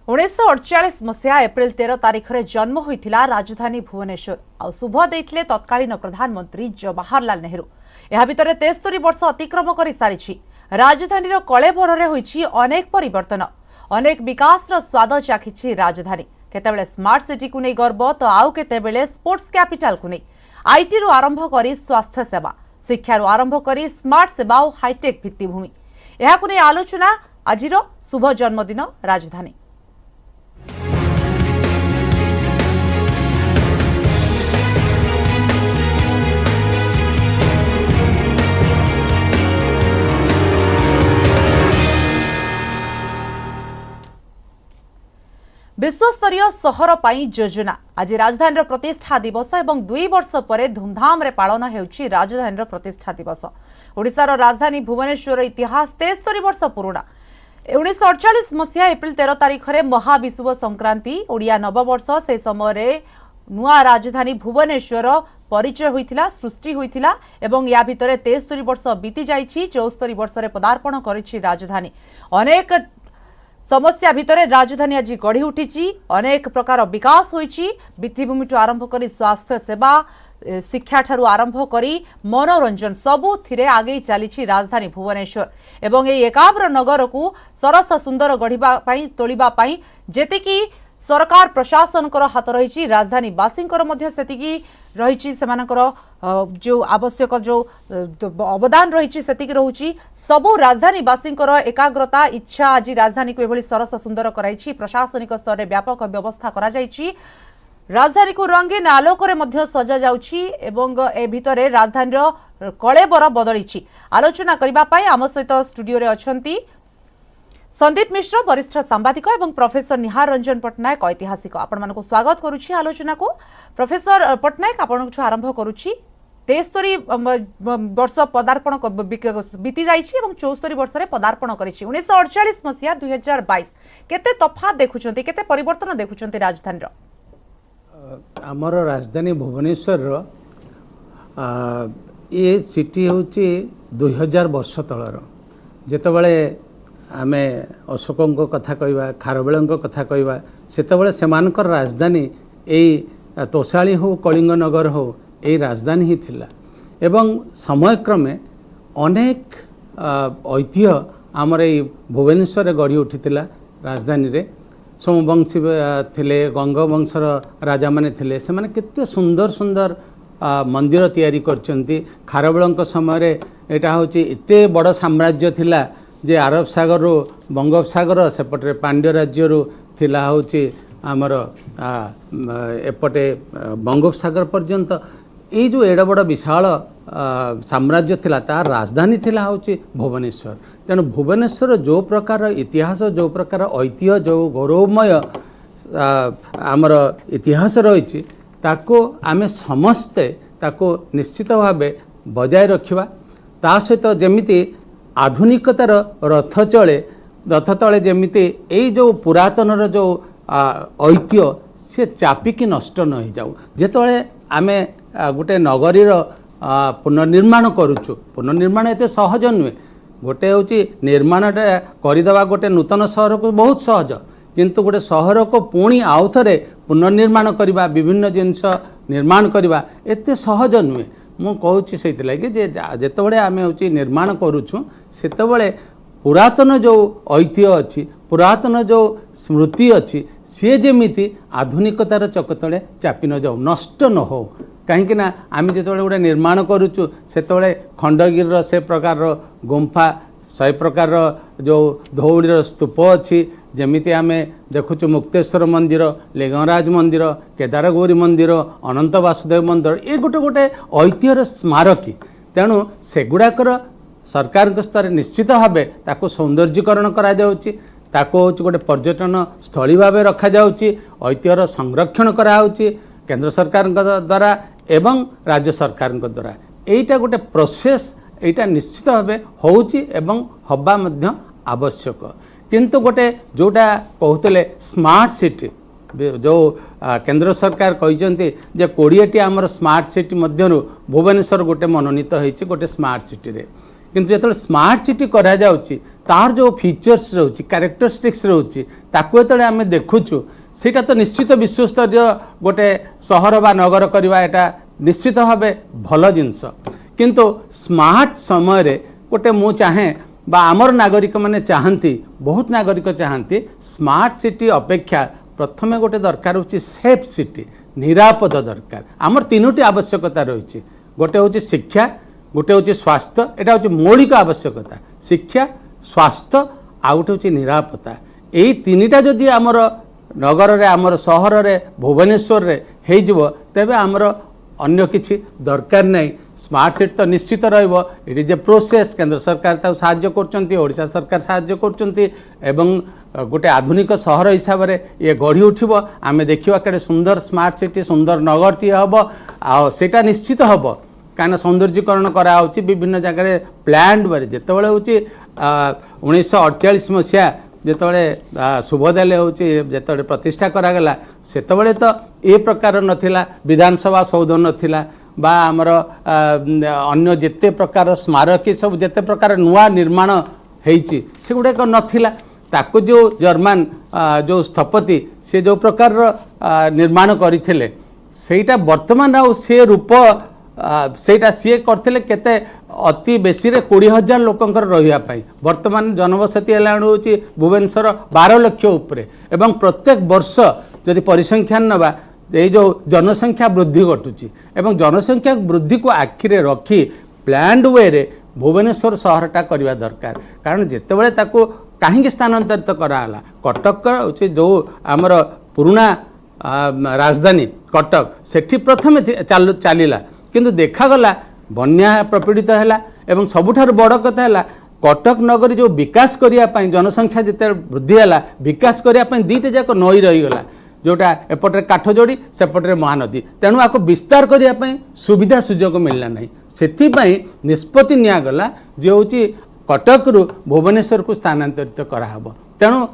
1948 मसीहा एप्रिल 13 तारिख में जन्म होता राजधानी भुवनेश्वर आ शुभ देते तत्कालीन प्रधानमंत्री जवाहरलाल नेहरू। यह भितर 73 वर्ष अतिक्रम कर सारी राजधानी कलेबर में अनेक परिवर्तन, अनेक विकास स्वाद चाखी राजधानी। केतेबेले स्मार्ट सिटी को नहीं गर्व तो आउ केतेबेले स्पोर्ट्स कैपिटल को नहीं। आईटी रु आरंभ कर स्वास्थ्य सेवा, शिक्षा आरंभ कर स्मार्ट सेवा और हाईटेक भित्तिभूमि, यह नहीं आलोचना आज शुभ जन्मदिन राजधानी। विश्वस्तरीय सहर पाई योजना आज राजधानी प्रतिष्ठा दिवस एवं 2 वर्ष पर धूमधाम रे पालन हेउछि राजधानी प्रतिष्ठा दिवस। ओडिशार राजधानी भुवनेश्वर इतिहास 73 वर्ष पुराणा। 1948 मसीहा एप्रिल 13 तारिख में महाविषुव संक्रांति ओडिया नववर्ष से समय नुआ राजधानी भुवनेश्वर परिचय होइथिला, सृष्टि होइथिला एवं या भितर 73 वर्ष बीती जाइछि। 74 वर्ष रे पदार्पण करिछि राजधानी। अनेक समस्या भितर राजधानी आज गढ़ी उठी, अनेक प्रकार विकास होइछि। भित्तिभूमि आरंभ कर स्वास्थ्य सेवा, शिक्षा ठारू आरंभ करी मनोरंजन सबुथिरे आगे चली राजधानी भुवनेश्वर एवं ए एकाब्र नगर को सरस सुंदर गढ़िबा पई तोलिबा पई जेतिकी सरकार प्रशासन हाथ रही, राजधानी बासींकर मध्य सेतिकी रही, सेमानकर जो आवश्यक जो अवदान रही सेतिकी रहुची। सबु राजधानी बासींकर एकाग्रता इच्छा आज राजधानी को एभली सरस सुंदर कराई। प्रशासनिक स्तर में व्यापक व्यवस्था करा जायछि। राजधानी को रंगीन आलोक मध्य सजा जाउछि एवं ए भितरे राजधानी कलेबर बदली। आलोचना करबा पई आम सहित स्टूडियो रे अछंती संदीप मिश्र वरिष्ठ सांबादिक एवं प्रोफेसर निहार रंजन पट्टनायक ऐतिहासिक। आपण मानको स्वागत करुछि आलोचना को। प्रोफेसर पट्टनायक आपण आरंभ करुछि। 73 वर्ष पदार्पण बीती जाइछि एवं 74 वर्ष रे पदार्पण करिछि। 1948 मसीहा 2022 केते तफात देखुछन्ती, केते परिवर्तन देखुछन्ती राजधानी रो? आमर राजधानी भुवनेश्वर रो ये सिटी होछि 2000 वर्ष तलर। जेतबेले आमे अशोकों कथा कहवा, खारवेलों कथा कहवा, सेतबेले सेमानकर राजधानी एई तोशाली हो, कलिंग नगर हो, यही राजधानी ही थिला। एवं समयक्रमे अनेक ऐतिह्य आमर ये भुवनेश्वर गढ़ी उठीला। राजधानी रे सोमवंशी थिले, गंगवंशर राजा माने थिले, से माने केते सुंदर सुंदर मंदिर तैयारी करचंती। खारवेलों समय रे एटा होची एते बड़ साम्राज्य थिला जे अरब सागर रो बंगोपसागर सेपटे पांड्य राज्य रो थिला होची आमर एपटे बंगोपसागर पर्यंत ये जो एड बड़ विशाल साम्राज्य थिला तार राजधानी थिला होची भुवनेश्वर। तेणु भुवनेश्वर जो प्रकार इतिहास, जो प्रकार ऐतिह्य, जो गौरवमय आमर इतिहास रही ताको आमे समस्ते ताको निश्चित भावे बजाय रखिबा। ता सहित जेमिति आधुनिकतार रथ चले, रथ तले जेमिति एई जो पुरातनर जो ऐतिह्य से चापिकी नष्ट न हो जाऊ। जेतबेले आमे गोटे नगरीर पुनर्निर्माण करुचु, पुनर्निर्माण एते सहज नुहे। गोटे होची निर्माणटा करदेवा गोटे नूतन सहर को बहुत सहज, किंतु गोटे सहर को पुणी आउ थरे पुनर्निर्माण करवा, विभिन्न जिनिस निर्माण करवा एते सहज नुहे। मु कहूँ से जितेबाला आम हूँ निर्माण करुचु सेतबले पुरातन जो ऐतिह्य अच्छी, पुरातन जो स्मृति अच्छी, सी जेमिति आधुनिकतार चकतले चापी न जाऊ, नष्ट न हो। कहीं आम जो गोटे निर्माण करुचु सेतबले खंडगिर से प्रकार गुंफा, 100 प्रकार जो धौलीर स्तूप अच्छी, जमिति आम देखुचु मुक्तेश्वर मंदिर, लिंगराज मंदिर, केदारगौरी मंदिर, अनंत वासुदेव मंदिर, ये गोटे गोटे ऐतिह्यर स्मारकी। तेणु सेगुड़ाकर सरकार स्तर निश्चित भाव ताको सौंदर्यीकरण करा जाउची, ताको होची गोटे पर्यटन स्थली भाव रखा जाउची, ऐतिह्यर संरक्षण करा होची केंद्र सरकार द्वारा एवं राज्य सरकार द्वारा। एटा गोटे प्रोसेस, एटा निश्चित भाव होउची एवं हबा मध्य आवश्यक। किंतु गोटे जोटा कहते स्मार्ट सिटी जो केंद्र सरकार कहते जे 20टी आमर स्मार्ट सिटी मध्यरु भुवनेश्वर गोटे मनोनीत होती गोटे स्मार्ट सिटी रे। किंतु जो स्मार्ट सिटी करा जाउची तार जो फीचर्स रोचे कैरेक्टरिस्टिक्स रोचे ताकू जो आम देखुचु सेटा तो निश्चित विश्वस्तरीय गोटे सहर बा नगर करवा एटा निश्चित भाव भल जिनस किंतु स्मार्ट समय रे गोटे मु चाहे बा आमर नागरिक माने चाहती बहुत नागरिक चाहती स्मार्ट सिटी अपेक्षा प्रथमे गोटे दरकार होची सेफ सिटी निरापद दरकार आमर तीनोटी आवश्यकता रही गोटे हूँ शिक्षा गोटे हूँ स्वास्थ्य एटा हूँ मौलिक आवश्यकता शिक्षा स्वास्थ्य आउ गोटे हूँ निरापत्ता यही तीनटा जदि आमर नगर रे आमर सहर रे भुवनेश्वर रे हो तेबे आमर अन्य किछि दरकार नहीं स्मार्ट सिटी तो निश्चित रहिबो इट इज ए प्रोसेस केंद्र सरकार ताऊ साहाय्य करचंती ओडिशा सरकार साहाय्य करचंती एवं गोटे आधुनिक सहर हिसाब रे ये गढ़ी उठिबो आमे देखिबा केडे सुंदर स्मार्ट सिटी सुंदर नगरटी हबो आ सेटा निश्चित हबो काना सौंदर्यीकरण करा होची विभिन्न जगह प्लान बारे जेतेबेले होची 1948 मसिया जेतेबेले शुभोदय होची जेतेबेले प्रतिष्ठा करागला सेतेबेले तो ए प्रकार नथिला विधानसभा सौध नथिला बा आमर अन्य जेते प्रकार स्मारकी सब जेते प्रकार नुआ निर्माण होईची से गुड़ाक नथिला ताकू जो जर्मान जो स्थपति से जो प्रकार निर्माण करथिले सेटा वर्तमान आ से रूप सेटा सी करथिले केते अति बेसी रे 20,000 लोकंकर रहिया पाई वर्तमान जनबसति एलाण होची भुवनेश्वर 12 लाख उपरे एवं प्रत्येक वर्ष यदि परिसंख्यान नबा ये जो जनसंख्या वृद्धि घटुची एवं जनसंख्या वृद्धि को आखिरे रखी प्लान्ड वे रे भुवनेश्वर सहरटा करवा दरकार कारण जितेबाला ताको कहीं स्थानांतरित कराला कटक हूँ जो आमर पुराना राजधानी कटक सेठी प्रथम चलला किंतु देखागला बन्या प्रपीड़ित है एवं सबुठार बड़ कथा है कटक नगरी जो विकास करने जनसंख्या जिते वृद्धि है विकास करने दीटा जाक नई रहीगला जोटा एपटे काठजोड़ी सेपटे महानदी तेणु आपको विस्तार करने सुविधा सुजोग मिलला नहीं से निष्पत्ति निगला जो हूँ कटक रु भुवनेश्वर को स्थानांतरित कराहब तेणु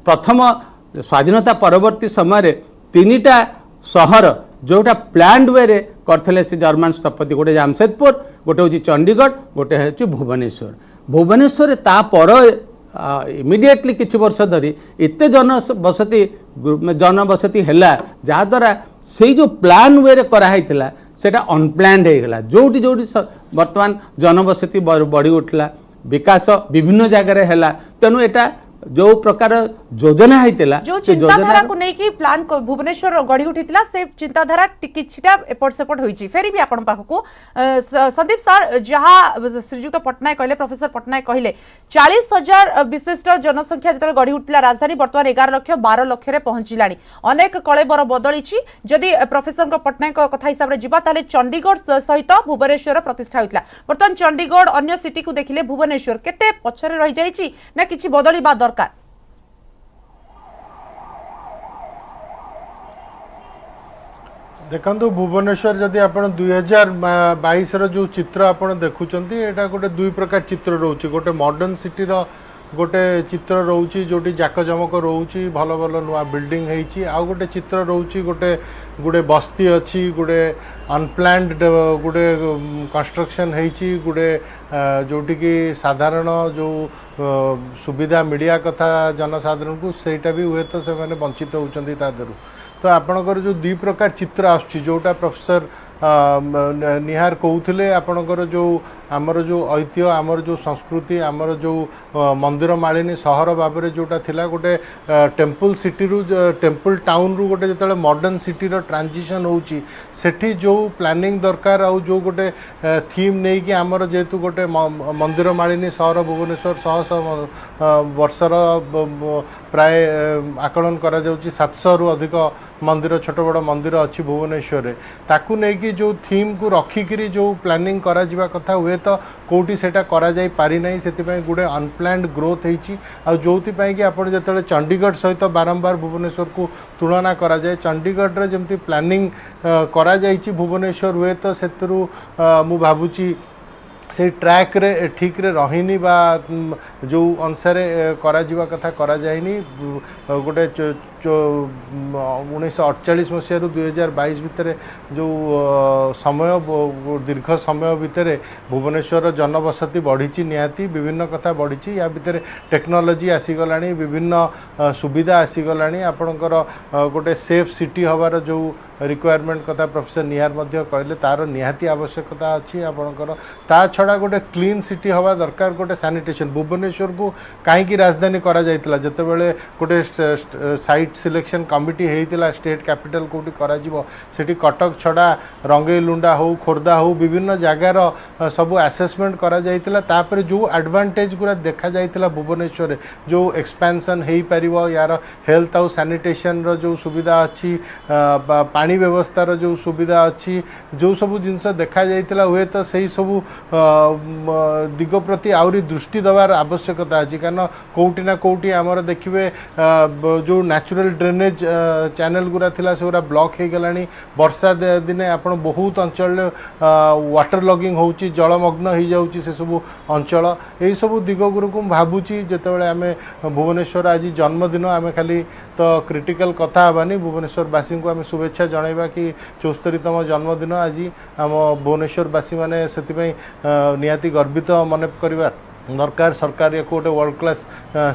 प्रथम स्वाधीनता परवर्ती समय तीनटा सहर जोटा प्लान्ड वे रे करथिले से जर्मन स्थपति गोटे जामशेदपुर गोटे हूँ चंडीगढ़ गोटे हूँ भुवनेश्वर भुवनेश्वर तापर इमिडिएटली किछि वर्ष धरी एते जनबसति हैला जहाद्वारा से जो प्लान वे रे कराइथिला सेटा अनप्लान्ड हो गला जोटी जोटी वर्तमान जनबसति बढ़ी उठला विकास विभिन्न जगह है तेणु एटा जो प्रकार योजना होता जो चिंताधारा को नहीं प्लान भुवनेश्वर गढ़ी उठी से चिंताधारा किछिटा एपट सेपट होईची फेरी भी आपण पाखको संदीप सर जहाँ श्रीजुक्त पटनायक कहले प्रोफेसर पटनायक कहले 40,000 विशिष्ट जनसंख्या जिते गढ़ी उठिला राजधानी बर्तमान 11 लाख 12 लाख रे पहुंचिलानी अनेक कलेबर बदलीची जदि प्रोफेसर पटनायक कथा हिसाब रे जिबा ताले चंडीगढ़ सहित भुवनेश्वर प्रतिष्ठा होइतला बर्तमान चंडीगढ़ अन्य सिटी को देखिले भुवनेश्वर केते पछरे रहि जाईची ना किछि बदली बा दरकार देखो भुवनेश्वर जदि आप 2022 जो चित्र आप देखुंत यहाँ गोटे दुई प्रकार चित्र रोचे गोटे मॉडर्न सिटी गोटे चित्र रोचे जोटी जाकजमक रोचे भल भल नुआ बिल्डिंग होती आउ गोटे चित्र रोचे गोटे गोटे बस्ती अच्छी गोटे अनप्लान्ड गोटे कंस्ट्रक्शन होती गोटे जोटी की साधारण जो सुविधा मिलिया कथा जनसाधारण को सेटा भी हुए तो से वंचित होती तो आपणकर जो दुई प्रकार चित्र आसुची जोटा प्रोफेसर निहार कहते आपणकर जो आमर जो ऐतिह्य आमर जो संस्कृति आमर जो मंदिर मालिनी सहर भाव में जोटा थिला गोटे टेम्पल सिटी रु टेम्पल टाउन रु गोटे जो मॉडर्न सिटी रो ट्रांजिशन होची सेठी जो प्लानिंग दरकार आ जो गोटे थीम नहीं कि आमर जेहेतु गोटे मंदिर मालिनी सहर भुवनेश्वर 100 वर्षर प्राय आकलन करा जाउची 700 रु अधिक मंदिर छोट बड़ मंदिर अच्छी भुवनेश्वर ताकू नहीं जो थीम को रखिकी जो प्लानिंग करा जिबा कथा हुए तो कौटी सेटा करा जाई पारि नहीं से गोटे अनप्लान्ड ग्रोथ होती जो कि आप जो चंडीगढ़ सहित बारंबार भुवनेश्वर को तुलना करा जाए चंडीगढ़ जमती प्लानिंग करा जाइछि भुवनेश्वर हुए तो से मु भावुची से ट्रैक रे ठीक रे रहीनी बा जो अनुसार करा जिबा कथा करा जाइनी गोटे 1948 मसीह 2022 भितर जो समय दीर्घ समय भितर भुवनेश्वर जनबसती बढ़ी निहाती विभिन्न कथा बढ़ी या भितर टेक्नोलोजी आसीगला विभिन्न सुविधा आसीगला आपणकर गोटे सेफ सिटी हबार जो रिक्वायरमेंट कथा प्रोफेसर निहार मध्य कहले तार निहाती आवश्यकता अच्छी आपणकर ता छड़ा गोटे क्लीन सिटी हवा दरकार गोटे सैनिटेशन भुवनेश्वर को कहीं राजधानी करा जायतिला जते बेले गोटे साइट सिलेक्शन कमिटी हेतिला स्टेट कैपिटल कोठी करा जिवो सेठी कटक छड़ा रंगेलुंडा हो खोर्धा हो विभिन्न जगार सब असेसमेंट करा जायतिला तापर जो एडवांटेज गुरा देखा जायतिला भुवनेश्वर जो एक्सपेंशन हेई परिवो यार हेल्थ और सैनिटेशन रो जो सुविधा अच्छी पानी व्यवस्थार जो सुविधा अच्छी जो सब जिनस देखा जाइतिला हुए तो सही सब दिग प्रति आउरी दृष्टि देवार आवश्यकता अच्छी कारण कोउटी ना कोउटी आमर देखिए जो नेचुरल ड्रेनेज चैनल गुरा थिला से गुरा ब्लॉक हो गलानी वर्षा दिने आपण बहुत अंचल वाटर लॉगिंग होउची जलमग्न हो जाउची से सब अंचल यही सब दिग गुरु भावुची जेतेबेले आमे भुवनेश्वर आज जन्मदिन आमे खाली तो क्रिटिकल कथा हबानी भुवनेश्वरवासी को आमे शुभेच्छा जनइबा कि 74तम जन्मदिन आज आम भुवनेश्वरवासी मैंने से निहाती गर्वित मन करवा दरकार सरकार या गोटे वर्ल्ड क्लास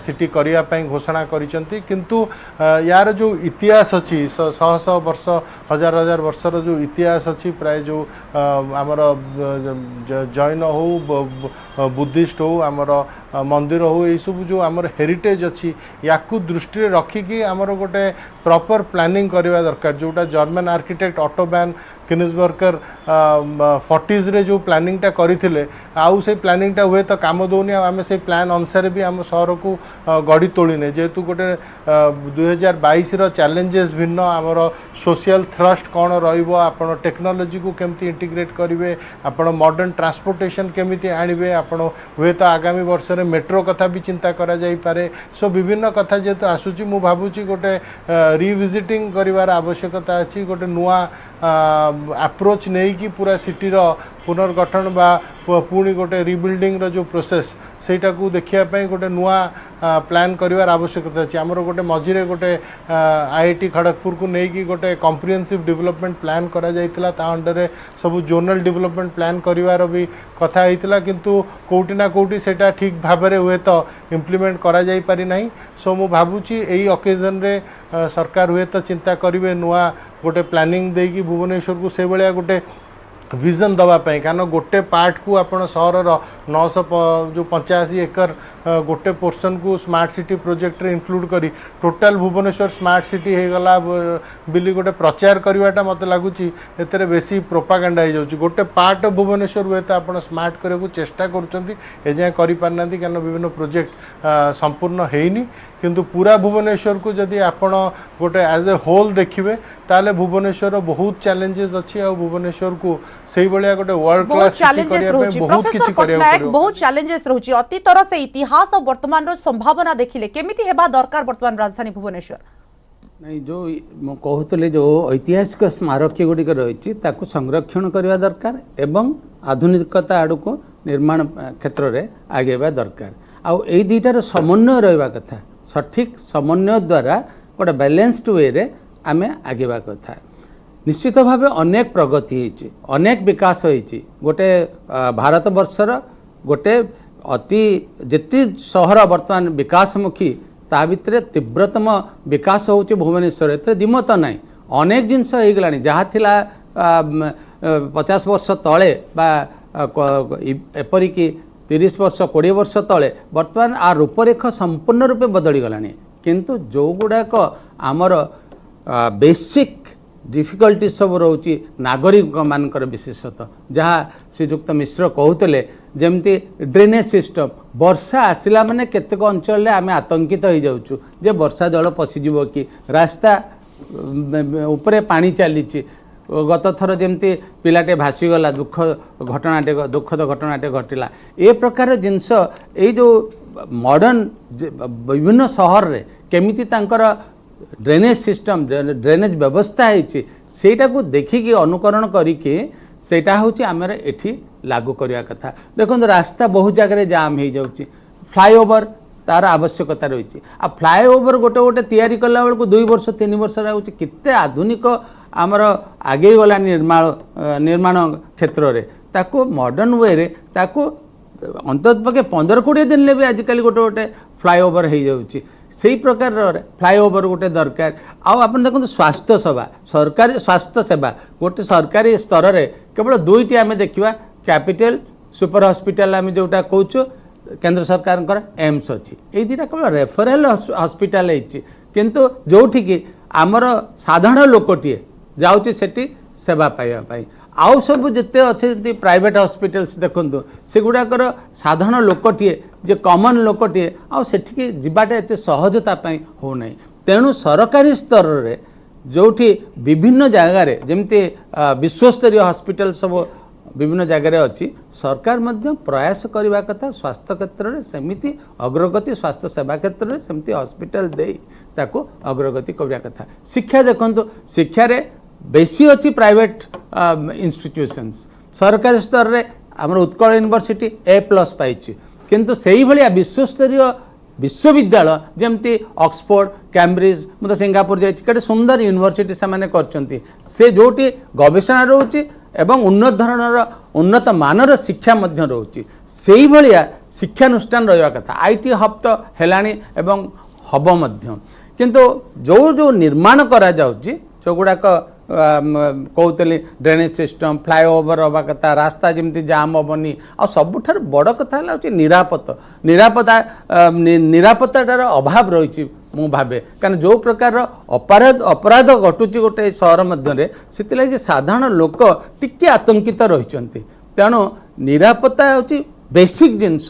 सिटी करने घोषणा करिसेंती किंतु यार जो इतिहास अच्छी शह शह वर्ष हजार हजार वर्षर जो इतिहास अच्छी प्राय जो आमर जैन हो बुद्धिस्ट हो आमर मंदिर हो यही सब जो आमर हेरिटेज अच्छी या दृष्टि रखिकी आमर गोटे प्रॉपर प्लानिंग करवा दरकार जोटा German architect Otto von Koenigsberger 40s रे जो प्लानिंगटा करथिले आउ से प्लानिंगटा हुए तो काम दौनी आम से प्लान अनुसार भी आम सहर को गढ़ी तोड़ने जेहेतु गोटे 2022 चैलेंजेस भिन्न आमर सोशल थ्रस्ट कौन रहा टेक्नोलोजी को केमती इंटीग्रेट करेंगे आपण मॉडर्न ट्रांसपोर्टेशन केमिति आणवे आपण हुए तो आगामी वर्ष में मेट्रो कथा भी चिंता करा जाई पारे सो विभिन्न कथा जेहेतु आसूची मु भावुची गोटे रिविजिटिंग करिवार आवश्यकता अच्छी गोटे नुआ अप्रोच नहीं कि पूरा सिटीर पुनर्गठन बा पुणी गोटे रिबिल्डिंग रो जो प्रोसेस सेटा को देखिया गोटे नुआ प्लान करिवार आवश्यकता अच्छी आमर गोटे मझिरे गोटे IIT खड़गपुर को लेकिन गोटे कम्प्रिहेंसिव डेवलपमेंट प्लान करा जाइतिला ता under sub zonal development plan करिवार भी कथा होइतिला किंतु कोउटी ना कोउटी सेटा ठीक भाव में हुए तो इम्प्लीमेंट करा जाई पारि नाही सो मु भाबुची एई ओकेजन रे सरकार हुए तो चिंता करिवे नुआ गोटे प्लानिंग देकी भुवनेश्वर को से भलिया गोटे विजन दवापाई कारण गोटे पार्ट को आपड़ सहर 900 जो 85 एकर गोटे पोर्सन को स्मार्ट सिटी प्रोजेक्ट रे इंक्लूड करी टोटाल भुवनेश्वर स्मार्ट सिटी हो गला बिली गोटे प्रचार करवाटा मत लगुच एते बेसी प्रोपागेंडा हो जाउची गोटे पार्ट भुवनेश्वर हुए तो आप स्मार्ट करने को चेष्टा करें करि पारना कारण विभिन्न प्रोजेक्ट संपूर्ण होनी किंतु पूरा भुवनेश्वर को जदि आपण गोटे एज ए होल देखिए ताले भुवनेश्वर बहुत चैलेंजेस अच्छी आ भुवनेश्वर को सेही बलिया गोटे वर्ल्ड क्लास सिटी करिया पे बहुत किछि करिया पड़ियो बहुत चैलेंजेस रहउची अतीतर से इतिहास और वर्तमान रो संभावना देखिले केमिति हेबा दरकार वर्तमान राजधानी भुवनेश्वर नहीं जो मु कहतले जो ऐतिहासिक स्मारक गुड़िक रही संरक्षण करने दरकार एवं आधुनिकता आड़ को निर्माण क्षेत्र में आगेवा दरकार आउ ए दुईटार समन्वय रहा कथा सठिक समन्वय द्वारा गोटे बैलेंस्ड वे रे आमे आगेवा कथा निश्चित भाव अनेक प्रगति होती अनेक विकास होती गोटे भारत वर्षर गोटे अति जेति सहर वर्तमान विकासमुखी ता भितर तीव्रतम विकास होची भुवनेश्वर एते दिमत नाही अनेक जिनस हो गलानी जहाँ थिला 50 वर्ष तले बा एपरिकी 30 वर्ष 20 वर्ष तले वर्तमान आ रूपरेख संपूर्ण रूपे बदली गलानी किंतु जो गुड़ाक आमर बेसिक डिफिकल्टी सब रोची नागरिक मानकर विशेषतः जहाँ श्रीजुक्त मिश्र कहते जमती ड्रेनेज सिस्टम वर्षा आसला माने केतक अंचल आम आतंकित हो जाऊँ जे वर्षा जल पशिज कि रास्ता उपरे पानी चली गत थर जमती पिलाटे भासीगला दुखद घटनाटे घटिला ए प्रकार जिनस ये जो मॉडर्न विभिन्न सहर रे केमिति तांकर ड्रेनेज सिस्टम ड्रेनेज व्यवस्था है को देखिकी अनुकरण करिके सेटा होची आमर एठी लागू करिया कथा देखो रास्ता बहुत जगह जाम हो जाउची फ्लाईओवर तार आवश्यकता रही आ फ्लाएओवर गोटे गोटे तैयारी कला बेलू 2 वर्ष 3 वर्ष केते आधुनिक आमर आगे गला निर्माण क्षेत्र में ताको मॉडर्न वे रे ताको अंतत पक्षे 15-20 दिन भी आजिकल गोटे गोटे फ्लाएओवर हो जाऊँगी से प्रकार फ्लाएओवर गोटे दरकार आप देखो स्वास्थ्य सेवा सरकारी स्वास्थ्य सेवा गोटे सरकारी स्तर में केवल 2टी आम देखा कैपिटल सुपर हॉस्पिटल आम जोटा कहूँ केंद्र सरकार एम्स अच्छी ये दुटा केवल रेफरल हॉस्पिटल किंतु जोठिकी आमर साधारण लोकटे जाऊँगी सेठी सेवा पाइबापी आउ सब जिते अच्छे प्राइवेट हॉस्पिटल्स देखु से गुड़ाकर साधारण लोकटे जे कॉमन लोकटे आठिकी जावाटा एत सहजता होना तेणु सरकारी स्तर में जोठी विभिन्न जगार जमती विश्वस्तरीय हॉस्पिटल सब विभिन्न जगार अच्छी सरकार मध्य प्रयास करने कथा स्वास्थ्य क्षेत्र में सेमिति अग्रगति स्वास्थ्य सेवा क्षेत्र में सेमती हॉस्पिटल दे ताको अग्रगति करने कथा शिक्षा देखो शिक्षा रे बेसी अच्छी प्राइवेट इंस्टीट्यूशंस सरकारी स्तर में आमर उत्कल यूनिवर्सिटी A+ पाई किंतु से ही भाया विश्वस्तरीय विश्वविद्यालय जमती ऑक्सफोर्ड कैम्ब्रिज मतलब सिंगापुर जाइए सुंदर यूनिवर्सिटी से जोटी गवेषणा रोचे एवं उन्नत धरणर उन्नत मानर शिक्षा मध्य रोचे से भाया शिक्षानुष्ठान रहा कथा IT हब तो है एवं हब मध्य किंतु जो जो निर्माण करा जाउची जो गुड़ाक कहते ड्रेनेज सिस्टम फ्लाएओवर हवा कथा रास्ता जमी जाम हेनी आ सबुठ बड़ कथा है निरापत्तार अभाव रही मु भावे कारण जो प्रकार अपराध घटुची गोटे सहर मध्य से साधारण लोक टिके आतंकित रही तेणु निरापत्ता हूँ बेसिक जिनस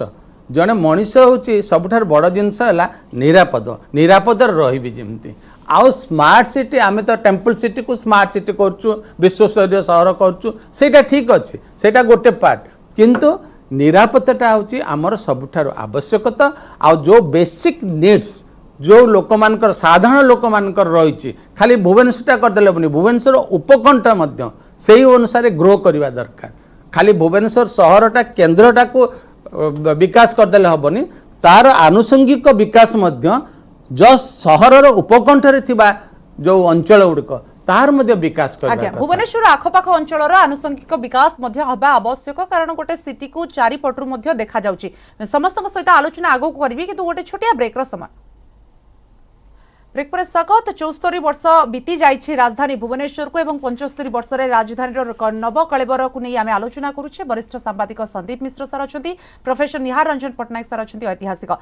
जड़े मनीष हूँ सबुठार बड़ जिनस है निरापद रही जमी आउ स्मार्ट सिटी आम तो टेम्पल सिटी को स्मार्ट सिटी करूँ विश्वस्तरीय सहर करूँ ठीक अच्छे से गोटे पार्ट किंतु निरापत्ता हूँ आमर सबुठार आवश्यकता आउ जो बेसिक नीड्स जो लोक मानकर साधारण लोक मानकर रही खाली भुवनेश्वरटा करदे हेनी भुवनेश्वर उपकंठा से ही अनुसार ग्रो करवा दरकार खाली भुवनेश्वर सहरटा केन्द्रटा को विकास करदे हेनी तार आनुषंगिक विकास जस्ट सहरर उपकंठरे थिबा जो अंचल गुड़िक तार मध्य विकास कर भुवनेश्वर आखपाख अंचल आनुषंगिक विकास हवा आवश्यक कारण गोटे सिटी को चारिपटू देखा जाउची समस्त सहित आलोचना आगो करी कि गोटे छोटिया ब्रेक समय ब्रेक पर स्वागत 74 वर्ष बीती जाइछि राजधानी भुवनेश्वर को एवं 75 वर्ष रे राजधानी नव कलेबर को नहीं आम आलोचना करुचे वरिष्ठ सांबादिक संदीप मिश्र सर अच्छा प्रोफेसर निहार रंजन पट्टनायक सर अच्छा ऐतिहासिक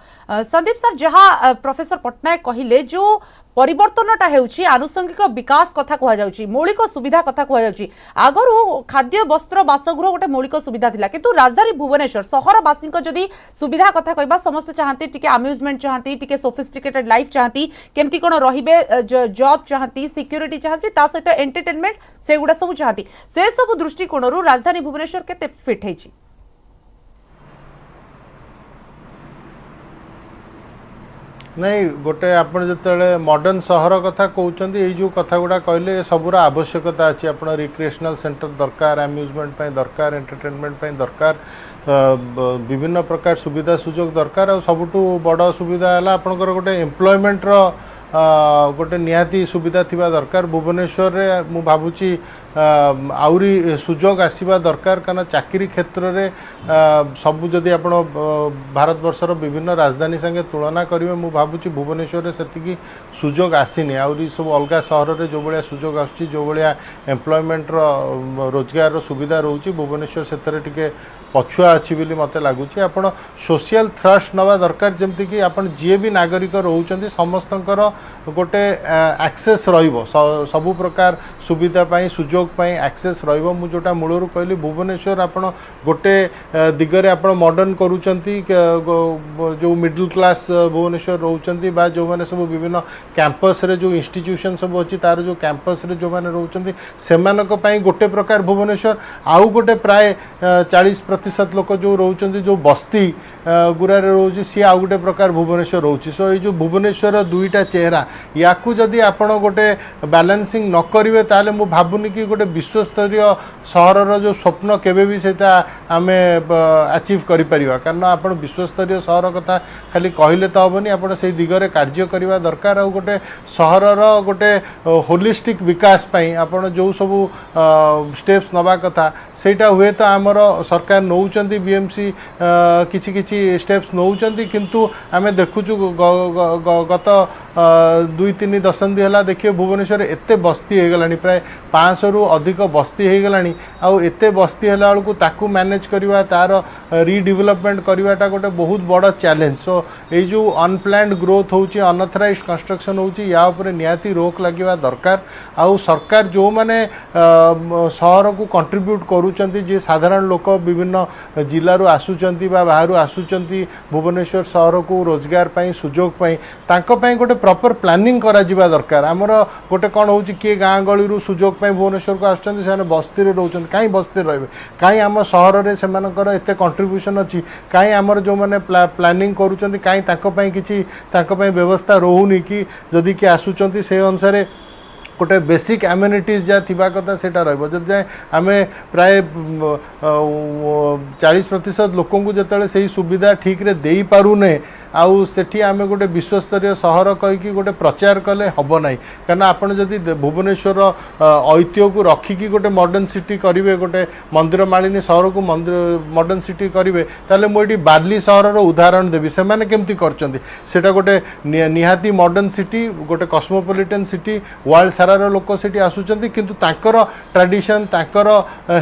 संदीप सर जहाँ प्रोफेसर पट्टनायक कहले जो परिवर्तनटा हेउछि आनुषंगिक विकास कथा कह जाउछि मौलिक सुविधा कथा कह जाउछि आगरु खाद्य वस्त्र बासगृह गोटे मौलिक सुविधा थिला किंतु राजधानी भुवनेश्वर सहरवासी जदि सुविधा कथा कहबा समस्त चाहती टिके अम्यूजमेंट चाहती टिके सोफिस्टिकेटेड लाइफ चाहती केमती कोन रहिबे जॉब चाहती सिक्योरिटी चाहती ता सहित एंटरटेनमेंट से गुडा सब चाहती से सब दृष्टिकोणरू राजधानी भुवनेश्वर केते फिट हेछि नहीं गोटे आप जो मॉडर्न सहर कथा कहते ये जो कथा गुड़ा कहले सबूर आवश्यकता अच्छी आप रिक्रिएशनल सेंटर दरकार अम्यूजमेंट दरकार एंटरटेनमेंट दरकार विभिन्न प्रकार सुविधा सुजोग दरकार और सबुठु बड़ सुविधा है आपंकर गोटे एम्प्लॉयमेंट गोटे निहाती सुविधा थिबा दरकार भुवनेश्वर रे मु भाबुची आउरी सुजोग आसीबा दरकार कारण चाकरी क्षेत्र रे सब जदि आपण भारत वर्षर विभिन्न राजधानी संगे तुलना करिवे मु भाबुची भुवनेश्वर रे सेतिकी सुजोग आसीनी आउरी सब अलगा शहर रे जो बलिया सुजोग आछि जो बलिया एम्प्लॉयमेंट रो रोजगार रो सुविधा रहउची भुवनेश्वर सेतरे टिके पछुआ अच्छी बोली मत लगुच आपण सोशल थ्रस्ट नवा दरकार जमती कि आपण जी भी नागरिक रोचंती समस्तंकर गोटे एक्सेस रहिबो सबु प्रकार सुविधा पाई सुजोग पाई एक्सेस रहिबो मु जोटा मूलरू कहली भुवनेश्वर आपण गोटे दिगरे आपण मॉडर्न करूचंती जो मिडिल क्लास भुवनेश्वर रोचंती बा जो माने सब विभिन्न कैंपस रे जो इंस्टीट्यूशन सब अछि तार जो कैंपस रे जो माने रोचंती सेमानक पाई गोटे प्रकार भुवनेश्वर आउ गोटे प्राय 40% लोक जो रोचंती जो बस्ती गुरा रे रोची सी आउ गोटे प्रकार भुवनेश्वर रोची सो ये जो भुवनेश्वर दुईटा चेहरा बेहेरा या जदि आपण गोटे बैलेंसिंग न करेंगे ताले मु भावुनी कि गोटे विश्वस्तरीय सहर जो स्वप्न केबे भी सेटा आमे अचीव करि परिबा कारण आपण विश्वस्तरीय सहर कथा खाली कहले तो हेनी आपण से दिगरे कार्य करबा दरकार आ गोटे सहरर गोटे होलिस्टिक विकास पई आपण जो सब स्टेप्स नबा कथा सेटा हुए तो आमर सरकार नौचंती बीएमसी किछि किछि स्टेप्स नौचंती किंतु आमे देखुछु गत 2-3 दशंधि है देखिए भुवनेश्वर एते बस्ती हो गलानी प्राय 500 रु अधिक बस्ती हो गलानी आउ एते बस्ती है बेलू ताकू मैनेज करवा तार रिडेवलपमेंट करवाटा गोटे बहुत बड़ चैलेंज सो ये जो अनप्लान्ड ग्रोथ होची अनऑथराइज्ड कंस्ट्रक्शन होची या उपरे नियाती रोक लगिवा दरकार आउ सरकार जो माने शहर को कंट्रीब्यूट करूचंती जे साधारण लोक विभिन्न जिल्ला रु आसुचंती बा बाहरु आसुचंती भुवनेश्वर शहर को रोजगार पई सुजोग पई तांको पई गोटे प्रॉपर प्लानिंग करा जिबा दरकार हमर गोटे कोन होची के गां गली रु सुजोग पई भुवनेश्वर को आसुचंती से बस्ती रे रहउचंती काई बस्ती रहबे काई हम शहर रे सेमानकर एते कंट्रीब्यूशन अछि काई हमर जो माने प्लानिंग करूचंती काई तांको पई किछि तांको पई व्यवस्था रहउनी कि जदि के आसुचंती से अनुसार गोटे बेसिक एम्यूनिटीज जहाँ थिबा कथा सेटा रहबो जब जाए आमे प्राय 40% लोकों को जतले सही सुविधा ठीक रे देई पारु ने आउ सेठी आमे गोटे विश्वस्तरीय सहर कहीकि गोटे प्रचार कले हब नाही कारण आपण जदि भुवनेश्वर ऐतिह्य को रखिकी गोटे मॉडर्न सिटी करिवे गोटे मंदिर मालिनी सहर को मॉडर्न सिटी करिवे ताले मोइटी बार्ली सहर उदाहरण देबी से माने केमती करचंदी सेटा गोटे निहाती मॉडर्न सिटी गोटे कॉस्मोपॉलिटन सिटी वर्ल्ड सारार लोक सेठी आसुचंती किंतु तांकर ट्रेडिशन तांकर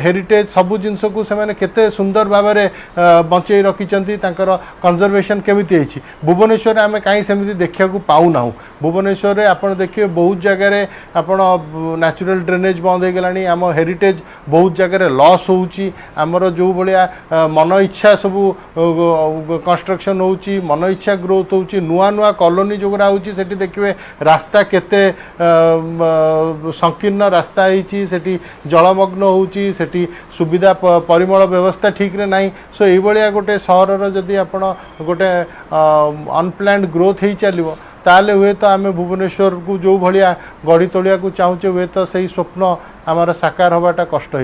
हेरिटेज सबु जिंस को से माने केते सुंदर भाबरे बंचई रखिचंती तांकर कंजर्वेशन केमिति हेछि भुवनेश्वर आम कहीं सेमती देखा पाऊना भुवनेश्वर में आप देखिए बहुत जगह आपण नेचुरल ड्रेनेज बंद हो गलानी आम हेरिटेज बहुत जगह लॉस होउची आमर जो भाया मन इच्छा सब कंस्ट्रक्शन होउची मन इच्छा ग्रोथ होउची नुआ नुआ कॉलोनी जोगरा होउची सेठी देखिए रास्ता केते संकीर्ण रास्ता होइची सेठी जलमग्न होउची सेठी सुविधा परिमल व्यवस्था ठीक रे नाही सो एई भलिया गोटे सहरर जदि आपण गोटे अनप्लान्ड ग्रोथ ही चलो ताले हुए तो आम भुवनेश्वर को जो भाया गढ़ी तोलिया को चाहूचे हुए तो सही स्वप्न आमर साकार हवाटा कष्ट हो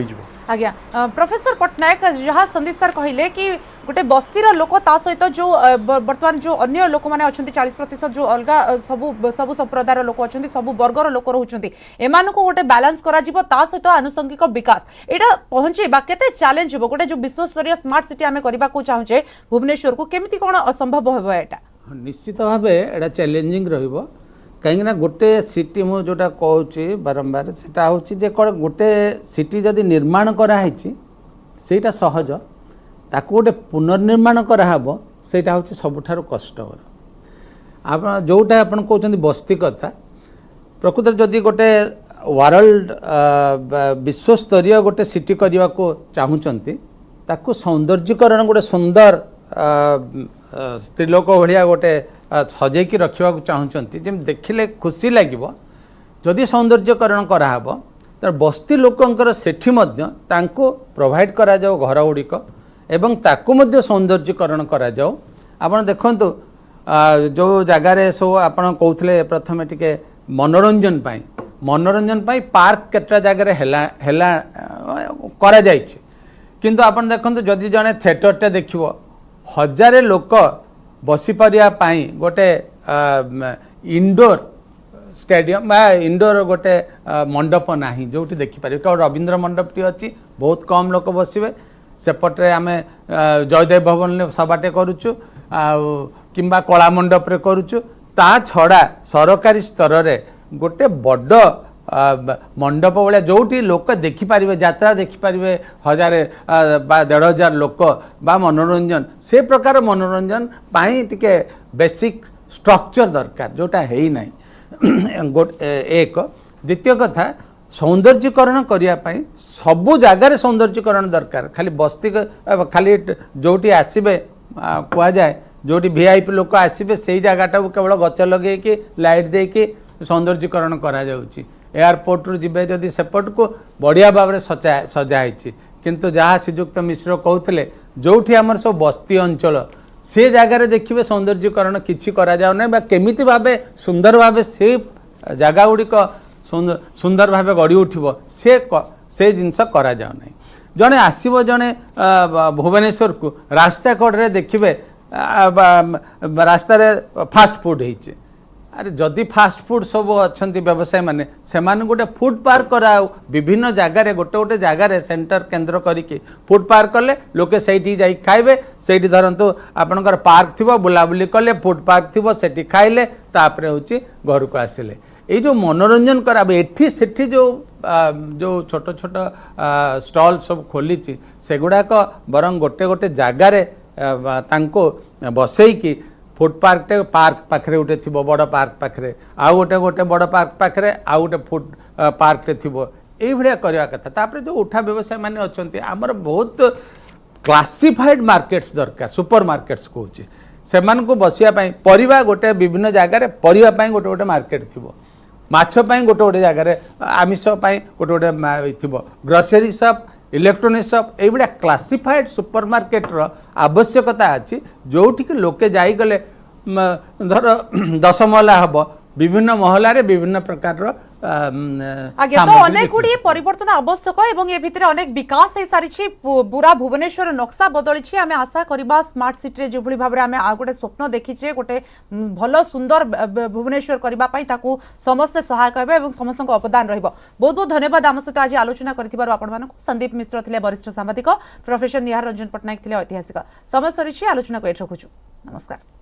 आज्ञा प्रोफेसर पट्टनायक जहाँ संदीप सर कहले कि गोटे बस्तीर लोक ता सहित जो बर्तमान जो अन्य लोक मैंने अच्छा 40% जो अलग सबू संप्रदायर लोक अच्छा सब वर्गर लोक रोचंती एमान को गोटे बैलेंस करा जिवो ता सहित आनुषंगिक विकास एटा पहुंचेबा केते चैलेंज हो गोटे जो विश्वस्तरीय स्मार्ट सिटी आमे करबा को चाहूचे भुवनेश्वर को केमिति कोन असंभव होबो एटा निश्चित भाव एटा चैलेंजिंग रहिबो कहीं गोटे सिटी मु जोटा कहूँ बारंबार सेटा हूँ जे गोटे सिटी जदि निर्माण कराई सेटा सहज ताकू गोटे पुनर्निर्माण कराहब सेटा हूँ सबुठारु कष्टकर आप जोटा आपन कहते बस्ती कथा प्रकृत जदि गोटे वर्ल्ड विश्वस्तरीय गोटे सिटी करने को चाहूँगी ताकू सौंदर्यीकरण गोटे सुंदर स्त्रीलोक भाया गोटे सजैकी रखा चाहूँगी जमी देखिले खुशी लगे जदि सौंदर्यकरण कराहब तो बस्ती लोकंकर सेठी मध्य तांको प्रोवाइड करा जाओ घर गुड़िक एवं ताकू मध्य सौंदर्यकरण करा जाओ आपण देखंतु जो जगार सब आपण कहते प्रथम टिके मनोरंजन पाई पार्क केटा जगार हैला करा जायछि किंतु आपण देखंतु जदि जने थिएटरटे देखिबो हजारे लोक बसी परिया पाई गोटे इंडोर स्टेडियम इंडोर गोटे मंडप नाही जोठी देखि पारे केवल रवींद्र मंडपटी अच्छी बहुत कम लोक बसवे सेपटे आम जयदेव भवन सबाटे करुचु किंबा कला मंडप रे करुचु ता छड़ा सरकारी स्तर रे गोटे बड़ मंडप भाया जोटी लोक देखिपारे यात्रा देखिपारे 1000 बा 1500 लोक बा मनोरंजन से प्रकार मनोरंजन पाई टिके बेसिक स्ट्रक्चर दरकार जोटा है ना एक द्वितीय कथा सौंदर्यीकरण करने सबू जगार सौंदर्यीकरण दरकार खाली बस्ती खाली जोटी आसबे कह जाए जोटी वीआईपी लोक आसबे से जगटा केवल गच लगे कि लाइट देकी सौंदर्यीकरण करा जाउची एयरपोर्ट रु जीवे जदि सेपट को बढ़िया भाव में सजाई किंतु जहाँ श्रीजुक्त मिश्र कहते जोठी आमर सब बस्ती अंचल से जगार देखिए सौंदर्यकरण किसी करा जाउ नै बा केमिति भाबे सुंदर भाबे से जगह गुड़िक सुंदर भाबे गढ़ी उठिबो से जिनस करा जाउ नै जने आसीबो जने भुवनेश्वर को रास्ता कड़े देखिए रास्ता रे फास्ट फूड होइचे अरे जदि फास्ट फूड सब अच्छा व्यवसाय माने से गोटे फूड पार्क कराओ विभिन्न जगार गोटे गोटे जगार सेंटर केन्द्र करके फूड पार्क कले लोके सही जा खाइबे से धरतु आपणकर पार्क थी बुलाबुली कले फूड पार्क थी से खाइले तापर हूँ घर को आसिले ये जो मनोरंजन करा एठी सेठी जो छोट छोट स्टॉल सब खोली सेगुड़ाक बरं गोटे गोटे जगार बसईकी फूड पार्क पार्क पाखे गोटे थी बड़ पार्क पाखे आउ गोटे गोटे बड़ पार्क पाखे आउ गोटे फूड पार्क थी ये करवा कथा तापर जो उठा व्यवसाय माने अच्छा आमर बहुत क्लासिफाइड मार्केट्स दरकार सुपर मार्केट्स कहूँ से बसिया परिवा गोटे विभिन्न जगार परिवा गोटे गोटे मार्केट थी माछपाई गोटे गोटे जगार आमिष गोटे गोटे थी ग्रोसरी शॉप इलेक्ट्रोनिक शॉप ये क्लासिफाइड सुपर मार्केट रो आवश्यकता अच्छी जो लोके जाइगले धर 10 महला हम विभिन्न महलारे विभिन्न प्रकार रो आगे तो अनेक गुड़ी परिवर्तन आवश्यक एवं ए भितर अनेक विकास हो सारी पूरा भुवनेश्वर नक्शा बदली आम आशा करबा स्मार्ट सिटी रे जो भली भाबरे आम आ गोटे स्वप्न देखीचे गोटे भलो सुंदर भुवनेश्वर करबा पई ताकू समस्त सहायक हेबे एवं समस्त अवदान रहइबो। बहुत बहुत धन्यवाद आम सहित आज आलोचना करथिबार आपण मानको। संदीप मिश्र थिले वरिष्ठ सांबादिक, प्रोफेसर निहार रंजन पटनायक थिले ऐतिहासिक। समय सरीछि आलोचना को एठ रखुछु। नमस्कार।